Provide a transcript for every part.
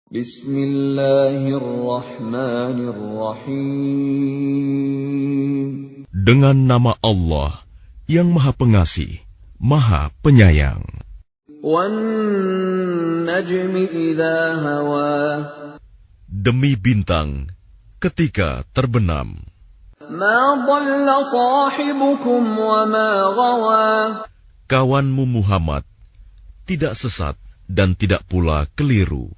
Bismillahirrahmanirrahim. Dengan nama Allah yang Maha Pengasih, Maha Penyayang. Wan-najmi idza hawa. Demi bintang ketika terbenam. Ma dhalla sahibukum wa ma ghawa. Kawanmu Muhammad tidak sesat dan tidak pula keliru.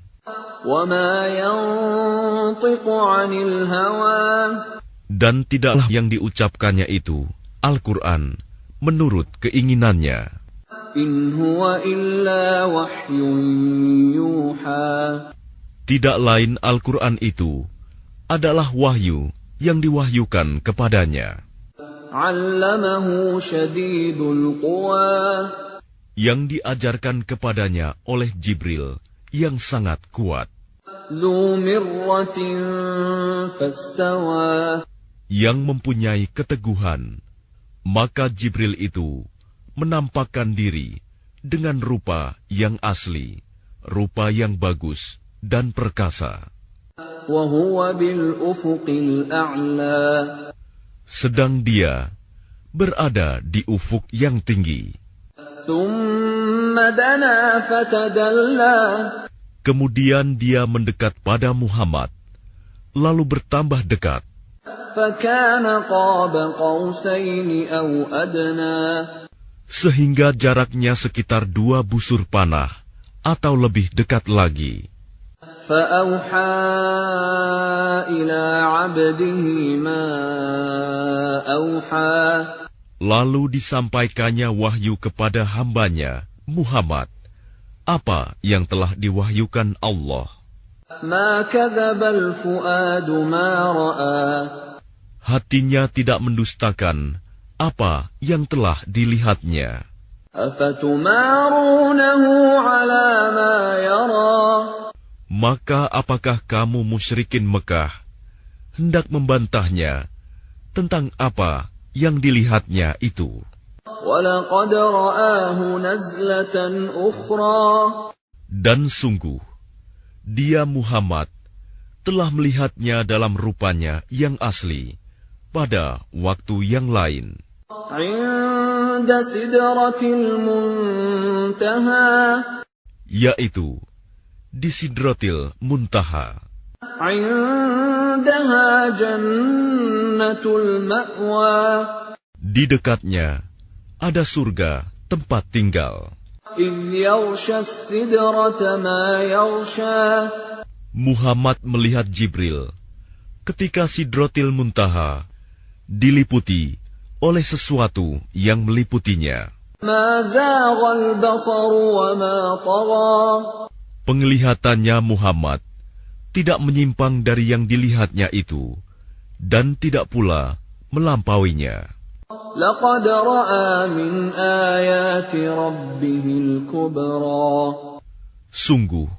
Wa ma yantiqu 'anil hawa. Dan tidaklah yang diucapkannya itu, Al-Quran, menurut keinginannya. In huwa illa wahyun yuha. Tidak lain Al-Quran itu adalah wahyu yang diwahyukan kepadanya. 'Allamahu syadidul quwa. Yang diajarkan kepadanya oleh Jibril yang sangat kuat. Dzu mirratin fastawa. Yang mempunyai keteguhan, maka Jibril itu menampakkan diri dengan rupa yang asli, rupa yang bagus dan perkasa. Wa huwa bil ufuqil a'la. Sedang dia berada di ufuk yang tinggi. Thumma dana fatadalla. Kemudian dia mendekat pada Muhammad, lalu bertambah dekat. Fakana qaba qausaini aw adna. Sehingga jaraknya sekitar 2 busur panah atau lebih dekat lagi. Fa'auha ila 'abdihi ma auha. Lalu disampaikannya wahyu kepada hambanya, Muhammad, apa yang telah diwahyukan Allah. Ma kadzabal fuadu ma ra'a. Hatinya tidak mendustakan apa yang telah dilihatnya. Afatumarunahu 'ala ma yara. Maka apakah kamu musyrikin Mekah hendak membantahnya tentang apa yang dilihatnya itu? Walaqad ra'ahu nazlatan ukhra. Dan sungguh, dia Muhammad telah melihatnya dalam rupanya yang asli pada waktu yang lain. 'Inda sidratil muntaha. Yaitu di Sidratil Muntaha. 'Indaha jannatul ma'wa. Di dekatnya ada surga tempat tinggal. إِذْ يَغْشَى السِّدْرَةَ مَا يَغْشَى. Muhammad melihat Jibril ketika Sidratil Muntaha diliputi oleh sesuatu yang meliputinya. مَا زَاغَ الْبَصَرُ وَمَا طَغَى. Penglihatannya Muhammad tidak menyimpang dari yang dilihatnya itu, dan tidak pula melampauinya. لَقَدْ رَأَى مِنْ آيَاتِ رَبِّهِ الْكُبْرَى. Sungguh,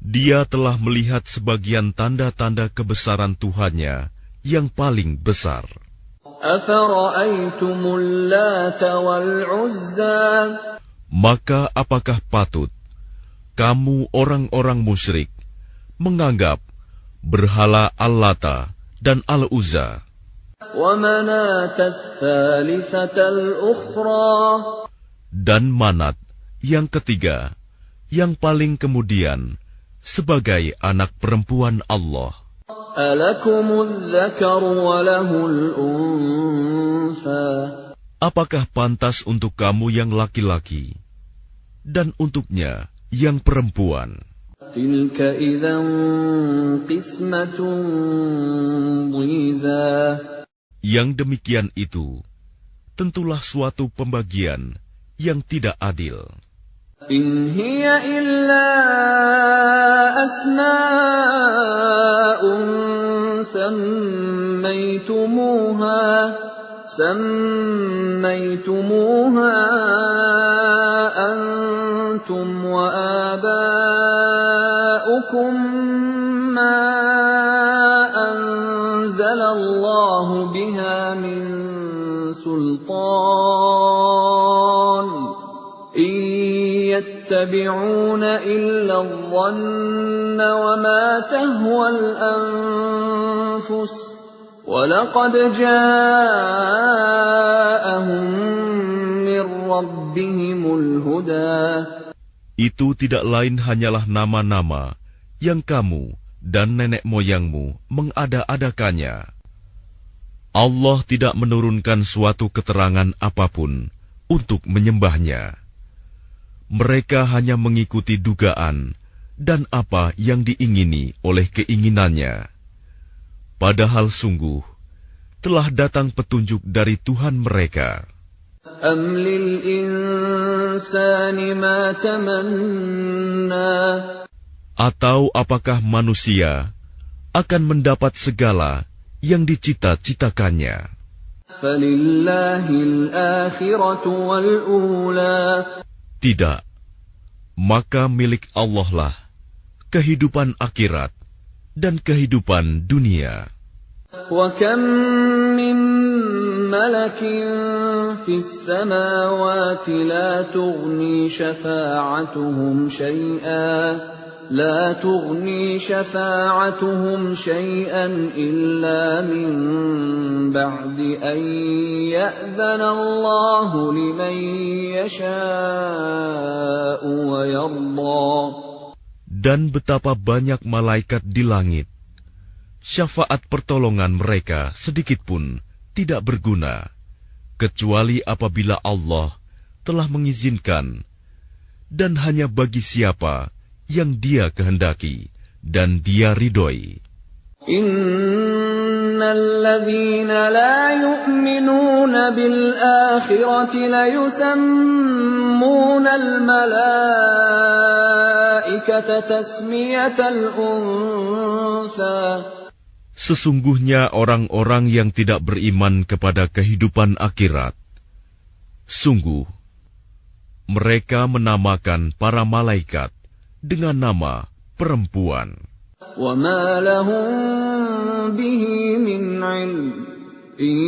dia telah melihat sebagian tanda-tanda kebesaran Tuhannya yang paling besar. أَفَرَأَيْتُمُ اللَّاتَ وَالْعُزَّى. Maka apakah patut kamu orang-orang musyrik menganggap berhala Al-Lata dan Al-Uzza وَمَنَاةَ الثَّالِثَةَ الْأُخْرَى. dan Manat yang ketiga, yang paling kemudian, sebagai anak perempuan Allah. أَلَكُمُ الذَّكَرُ وَلَهُ الْأُنثَى. Apakah pantas untuk kamu yang laki-laki dan untuknya yang perempuan? تِلْكَ إِذًا قِسْمَةٌ ضِيزَى. Yang demikian itu tentulah suatu pembagian yang tidak adil. إِنْ هِيَ إِلَّا أَسْمَاءٌ سَمَّيْتُمُوهَا أَنْتُمْ وَآبَاؤُكُمْ مَا أَنزَلَ اللَّهُ بِهَا مِنْ سُلْطَانٍ إِنْ يَتَّبِعُونَ إِلَّا الظَّنَّ وَمَا تَهْوَى الْأَنفُسُ وَلَقَدْ جَاءَهُم مِّن رَّبِّهِمُ الْهُدَىٰ. Itu tidak lain hanyalah nama-nama yang kamu dan nenek moyangmu mengada-adakannya. Allah tidak menurunkan suatu keterangan apapun untuk menyembahnya. Mereka hanya mengikuti dugaan dan apa yang diingini oleh keinginannya. Padahal sungguh telah datang petunjuk dari Tuhan mereka. أَمْ لِلْإِنسَانِ مَا تَمَنَّى. Atau apakah manusia akan mendapat segala yang dicita-citakannya? فَلِلَّهِ الْآخِرَةُ وَالْأُولَى. Tidak, maka milik Allah lah kehidupan akhirat dan kehidupan dunia. وَكَمْ مِنْ مَلَكٍ فِي السَّمَاوَاتِ لَا تُغْنِي شَفَاعَتُهُمْ شَيْئًا إِلَّا مِنْ بَعْدِ أَنْ يَأْذَنَ اللَّهُ لِمَنْ يَشَاءُ وَيَرْضَى. Dan betapa banyak malaikat di langit, syafaat pertolongan mereka sedikitpun tidak berguna, kecuali apabila Allah telah mengizinkan, dan hanya bagi siapa yang Dia kehendaki dan Dia ridhoi. Innalladzina la yu'minuna bil akhirati la yusammunal malaikata tasmiyatal untha. Sesungguhnya orang-orang yang tidak beriman kepada kehidupan akhirat, sungguh mereka menamakan para malaikat dengan nama perempuan. وَمَا لَهُم بِهِ مِنْ عِلْمٍ إِنْ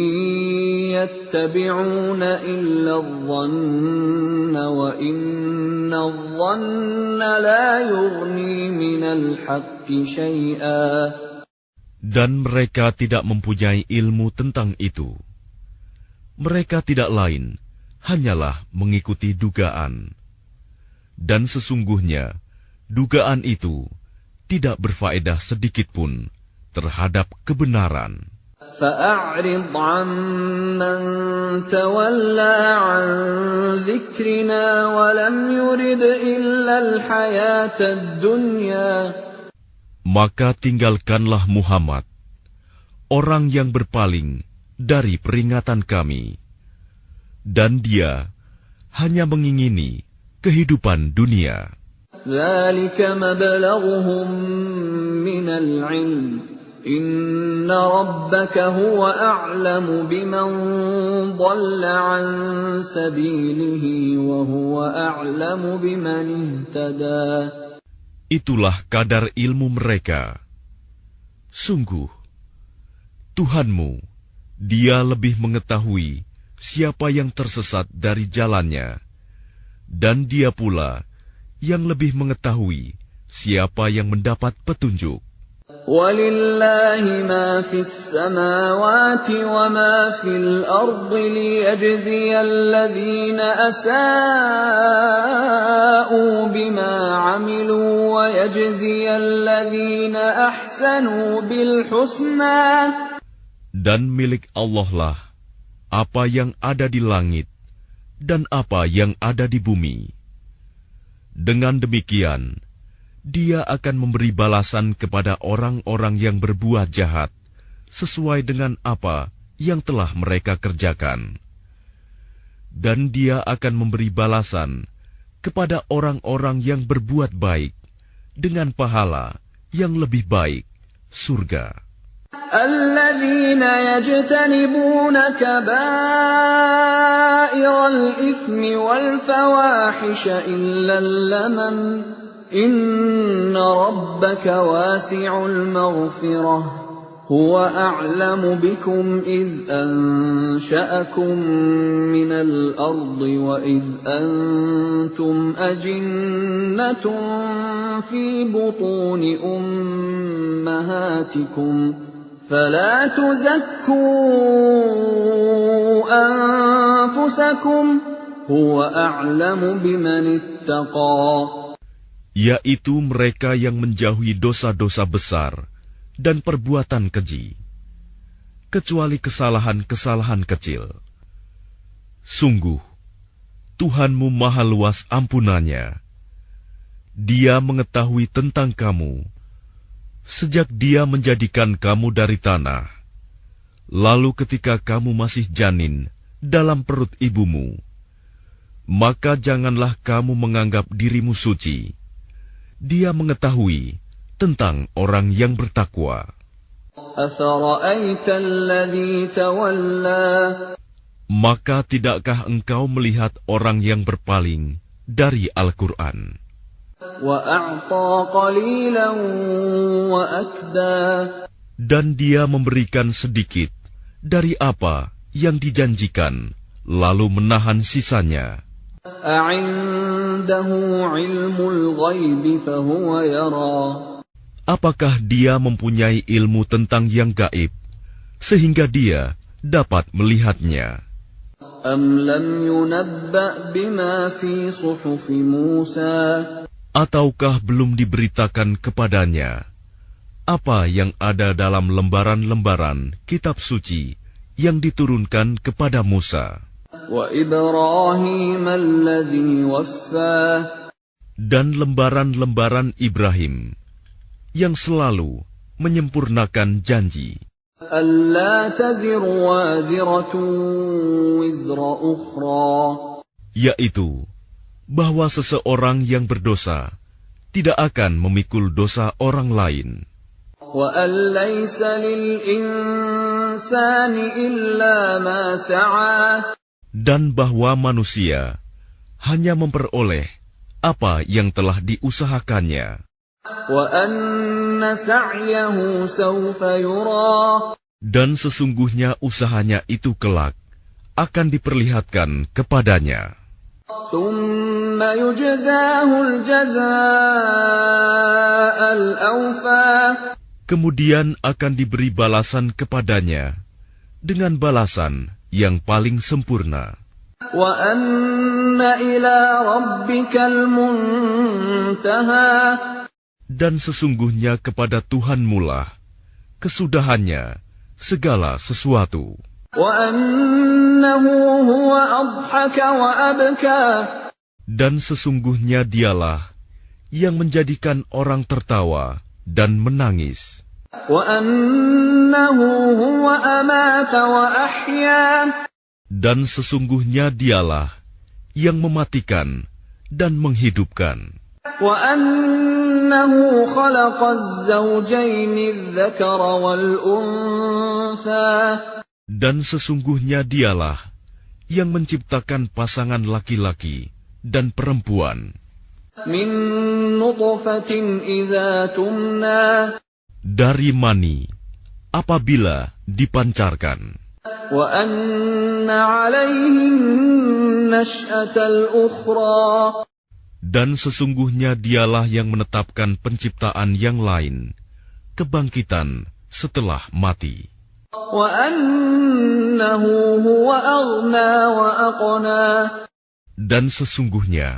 يَتَّبِعُونَ إِلَّا الظَّنَّ وَإِنَّ الظَّنَّ لَا يُغْنِي مِنَ الْحَقِّ شَيْئًا. Dan mereka tidak mempunyai ilmu tentang itu. Mereka tidak lain hanyalah mengikuti dugaan. Dan sesungguhnya dugaan itu tidak berfaedah sedikitpun terhadap kebenaran. فَأَعْرِضْ عَمَّنْ تَوَلَّى عَنْ ذِكْرِنَا وَلَمْ يُرِدْ إِلَّا الْحَيَاةَ الدُّنْيَا. Maka tinggalkanlah Muhammad, orang yang berpaling dari peringatan kami, dan dia hanya mengingini kehidupan dunia. ذَلِكَ مَبْلَغُهُم مِّنَ الْعِلْمِ إِنَّ رَبَّكَ هُوَ أَعْلَمُ بِمَنْ ضَلَّ عَنْ سَبِيلِهِ وَهُوَ أَعْلَمُ بِمَنِ اهْتَدَى. Itulah kadar ilmu mereka. Sungguh, Tuhanmu, Dia lebih mengetahui siapa yang tersesat dari jalannya, dan Dia pula yang lebih mengetahui siapa yang mendapat petunjuk. وَلِلَّهِ مَا فِي السَّمَاوَاتِ وَمَا فِي الْأَرْضِ لِيَجْزِيَ الَّذِينَ أَسَاءُوا بِمَا عَمِلُوا وَيَجْزِيَ الَّذِينَ أَحْسَنُوا بِالْحُسْنَى. Dan milik Allah lah apa yang ada di langit dan apa yang ada di bumi. Dengan demikian, Dia akan memberi balasan kepada orang-orang yang berbuat jahat sesuai dengan apa yang telah mereka kerjakan. Dan Dia akan memberi balasan kepada orang-orang yang berbuat baik dengan pahala yang lebih baik, surga. الَّذِينَ يَجْتَنِبُونَ كَبَائِرَ الْإِثْمِ وَالْفَوَاحِشَ إِلَّا اللَّمَمَ إِنَّ رَبَّكَ وَاسِعُ الْمَغْفِرَةِ هو أعلم بكم إذ أنشأكم من الأرض وإذ أنتم أجنة في بطون أمهاتكم فلا تزكوا أنفسكم هو أعلم بمن اتقى. Yaitu mereka yang menjauhi dosa-dosa besar dan perbuatan keji, kecuali kesalahan-kesalahan kecil. Sungguh, Tuhanmu maha luas ampunannya. Dia mengetahui tentang kamu, sejak Dia menjadikan kamu dari tanah, lalu ketika kamu masih janin dalam perut ibumu, maka janganlah kamu menganggap dirimu suci. Dia mengetahui tentang orang yang bertakwa. Maka tidakkah engkau melihat orang yang berpaling dari Al-Quran? Dan dia memberikan sedikit dari apa yang dijanjikan, lalu menahan sisanya. Apakah dia mempunyai ilmu tentang yang gaib, sehingga dia dapat melihatnya? Ataukah belum diberitakan kepadanya apa yang ada dalam lembaran-lembaran kitab suci yang diturunkan kepada Musa? Dan lembaran-lembaran Ibrahim yang selalu menyempurnakan janji, yaitu bahwa seseorang yang berdosa tidak akan memikul dosa orang lain, dan bahwa manusia hanya memperoleh apa yang telah diusahakannya. Dan sesungguhnya usahanya itu kelak akan diperlihatkan kepadanya. Kemudian akan diberi balasan kepadanya dengan balasan yang paling sempurna. Dan sesungguhnya kepada Tuhanmu lah kesudahannya segala sesuatu. Dan sesungguhnya Dialah yang menjadikan orang tertawa dan menangis. Dan sesungguhnya Dialah yang mematikan dan menghidupkan. Dan sesungguhnya Dialah yang menciptakan pasangan laki-laki dan perempuan dari mani apabila dipancarkan. Dan sesungguhnya Dialah yang menetapkan penciptaan yang lain, kebangkitan setelah mati. Dan sesungguhnya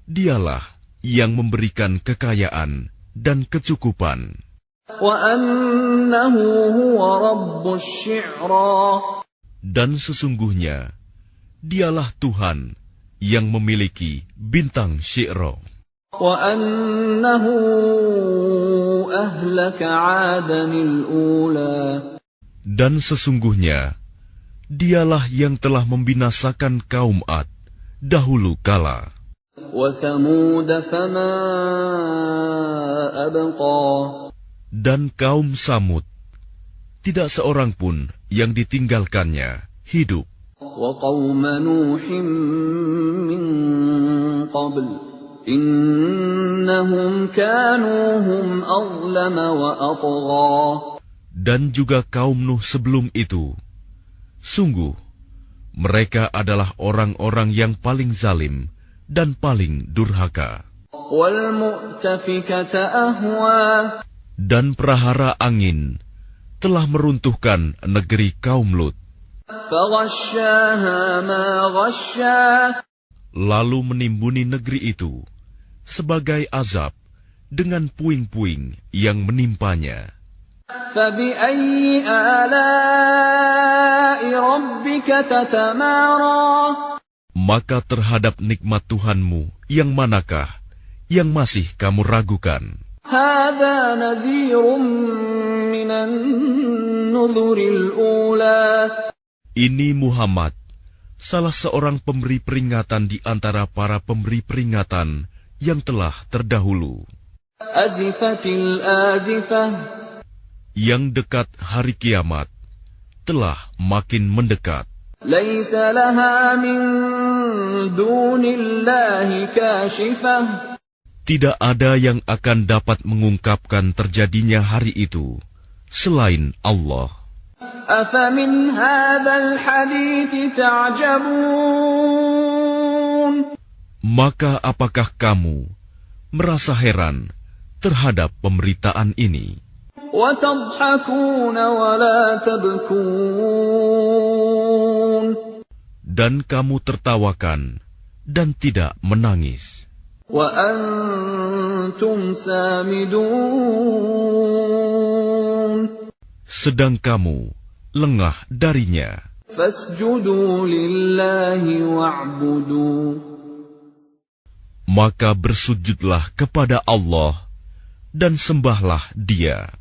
Dialah yang memberikan kekayaan dan kecukupan. Dan sesungguhnya Dialah Tuhan yang memiliki bintang Syi'ra. Dan sesungguhnya Dialah yang telah membinasakan kaum Ad dahulu kala. Dan kaum Samud, tidak seorang pun yang ditinggalkannya hidup. Dan juga kaum Nuh sebelum itu. Sungguh, mereka adalah orang-orang yang paling zalim dan paling durhaka. Dan prahara angin telah meruntuhkan negeri kaum Lut. Lalu menimbuni negeri itu sebagai azab dengan puing-puing yang menimpanya. Maka terhadap nikmat Tuhanmu yang manakah yang masih kamu ragukan? Ini Muhammad, salah seorang pemberi peringatan di antara para pemberi peringatan yang telah terdahulu. Yang dekat hari kiamat telah makin mendekat. Tidak ada yang akan dapat mengungkapkan terjadinya hari itu selain Allah. Maka apakah kamu merasa heran terhadap pemberitaan ini? Dan kamu tertawakan dan tidak menangis. Sedang kamu lengah darinya. Maka bersujudlah kepada Allah dan sembahlah Dia.